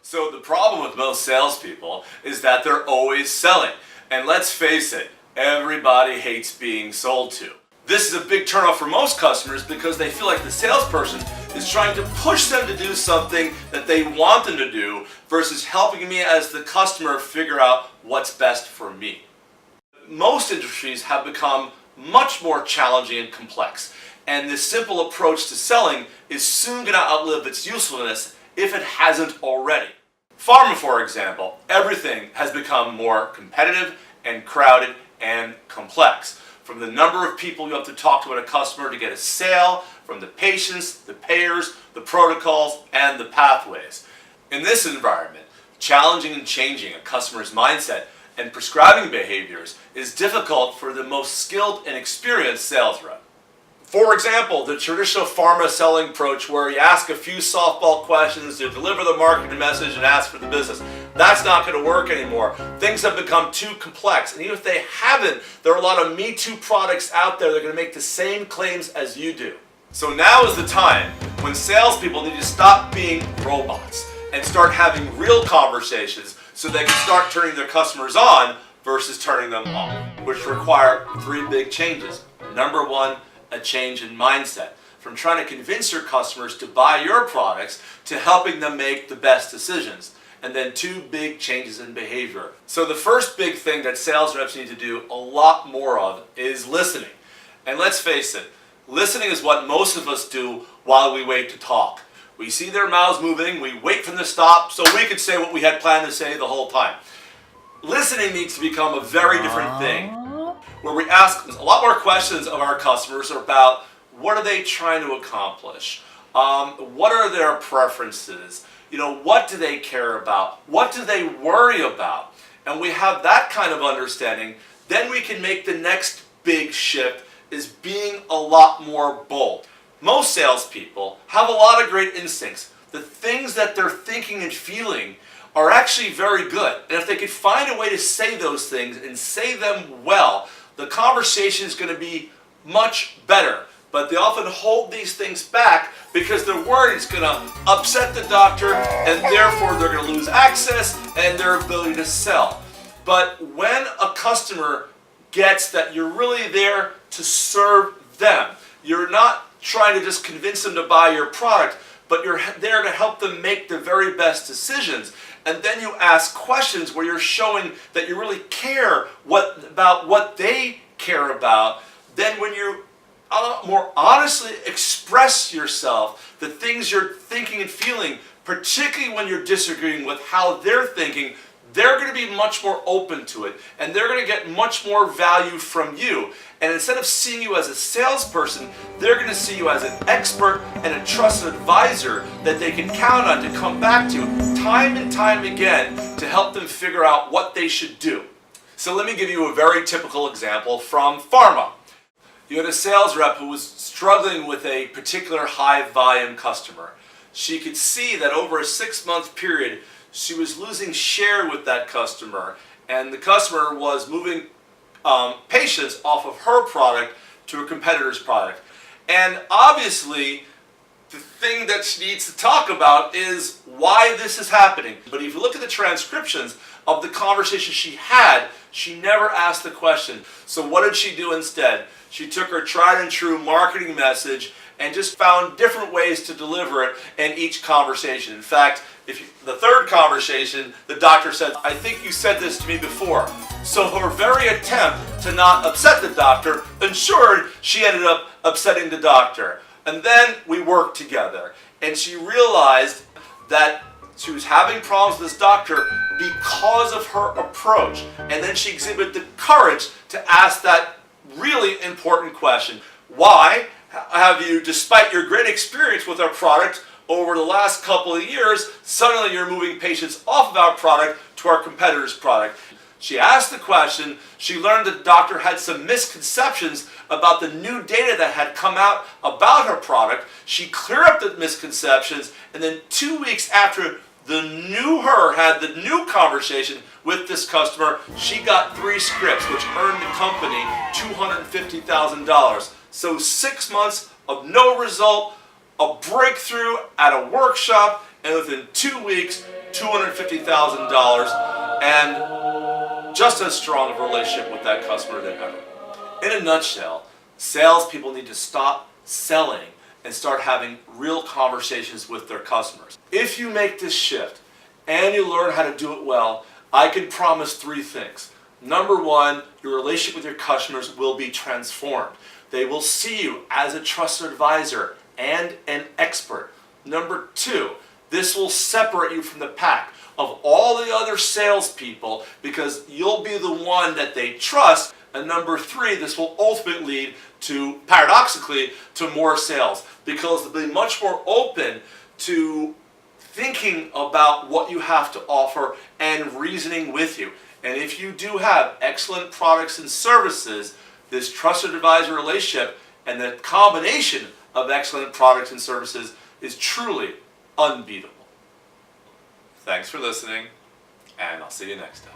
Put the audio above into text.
So the problem with most salespeople is that they're always selling. And let's face it, everybody hates being sold to. This is a big turnoff for most customers because they feel like the salesperson is trying to push them to do something that they want them to do versus helping me as the customer figure out what's best for me. Most industries have become much more challenging and complex, and this simple approach to selling is soon going to outlive its usefulness if it hasn't already. Pharma, for example, everything has become more competitive and crowded and complex. From the number of people you have to talk to at a customer to get a sale, from the patients, the payers, the protocols, and the pathways. In this environment, challenging and changing a customer's mindset and prescribing behaviors is difficult for the most skilled and experienced sales rep. For example, the traditional pharma selling approach where you ask a few softball questions to deliver the marketing message and ask for the business. That's not going to work anymore. Things have become too complex, and even if they haven't, there are a lot of Me Too products out there that are going to make the same claims as you do. So now is the time when salespeople need to stop being robots and start having real conversations so they can start turning their customers on versus turning them off, which require three big changes. Number one, a change in mindset, from trying to convince your customers to buy your products to helping them make the best decisions. And then two big changes in behavior. So the first big thing that sales reps need to do a lot more of is listening. And let's face it, listening is what most of us do while we wait to talk. We see their mouths moving, we wait for them to stop so we can say what we had planned to say the whole time. Listening needs to become a very different thing, where we ask a lot more questions of our customers about what are they trying to accomplish, what are their preferences, what do they care about, what do they worry about, and we have that kind of understanding, then we can make the next big shift is being a lot more bold. Most salespeople have a lot of great instincts. The things that they're thinking and feeling are actually very good, and if they could find a way to say those things and say them well, the conversation is going to be much better. But they often hold these things back because they're worried it's going to upset the doctor and therefore they're going to lose access and their ability to sell. But when a customer gets that you're really there to serve them, you're not trying to just convince them to buy your product, but you're there to help them make the very best decisions. And then you ask questions where you're showing that you really care about what they care about. Then when you more honestly express yourself, the things you're thinking and feeling, particularly when you're disagreeing with how they're thinking, they're going to be much more open to it, and they're going to get much more value from you. And instead of seeing you as a salesperson, they're going to see you as an expert and a trusted advisor that they can count on to come back to time and time again to help them figure out what they should do. So let me give you a very typical example from pharma. You had a sales rep who was struggling with a particular high volume customer. She could see that over a 6-month period, she was losing share with that customer, and the customer was moving patients off of her product to a competitor's product. And obviously, the thing that she needs to talk about is why this is happening. But if you look at the transcriptions of the conversation she had, she never asked the question. So what did she do instead? She took her tried and true marketing message and just found different ways to deliver it in each conversation. In fact, the third conversation, the doctor said, "I think you said this to me before." So her very attempt to not upset the doctor ensured she ended up upsetting the doctor. And then we worked together, and she realized that she was having problems with this doctor because of her approach. And then she exhibited the courage to ask that really important question. Why have you, despite your great experience with our product over the last couple of years, suddenly you're moving patients off of our product to our competitor's product? She asked the question, she learned that the doctor had some misconceptions about the new data that had come out about her product. She cleared up the misconceptions, and then 2 weeks after the new her had the new conversation with this customer, she got 3 scripts, which earned the company $250,000. So 6 months of no result, a breakthrough at a workshop, and within 2 weeks, $250,000 and just as strong of a relationship with that customer than ever. In a nutshell, salespeople need to stop selling and start having real conversations with their customers. If you make this shift and you learn how to do it well, I can promise 3 things. Number 1, your relationship with your customers will be transformed. They will see you as a trusted advisor and an expert. Number 2, this will separate you from the pack of all the other salespeople because you'll be the one that they trust. And number 3, this will ultimately lead to, paradoxically, to more sales because they'll be much more open to thinking about what you have to offer and reasoning with you. And if you do have excellent products and services, this trusted advisor relationship and the combination of excellent products and services is truly unbeatable. Thanks for listening, and I'll see you next time.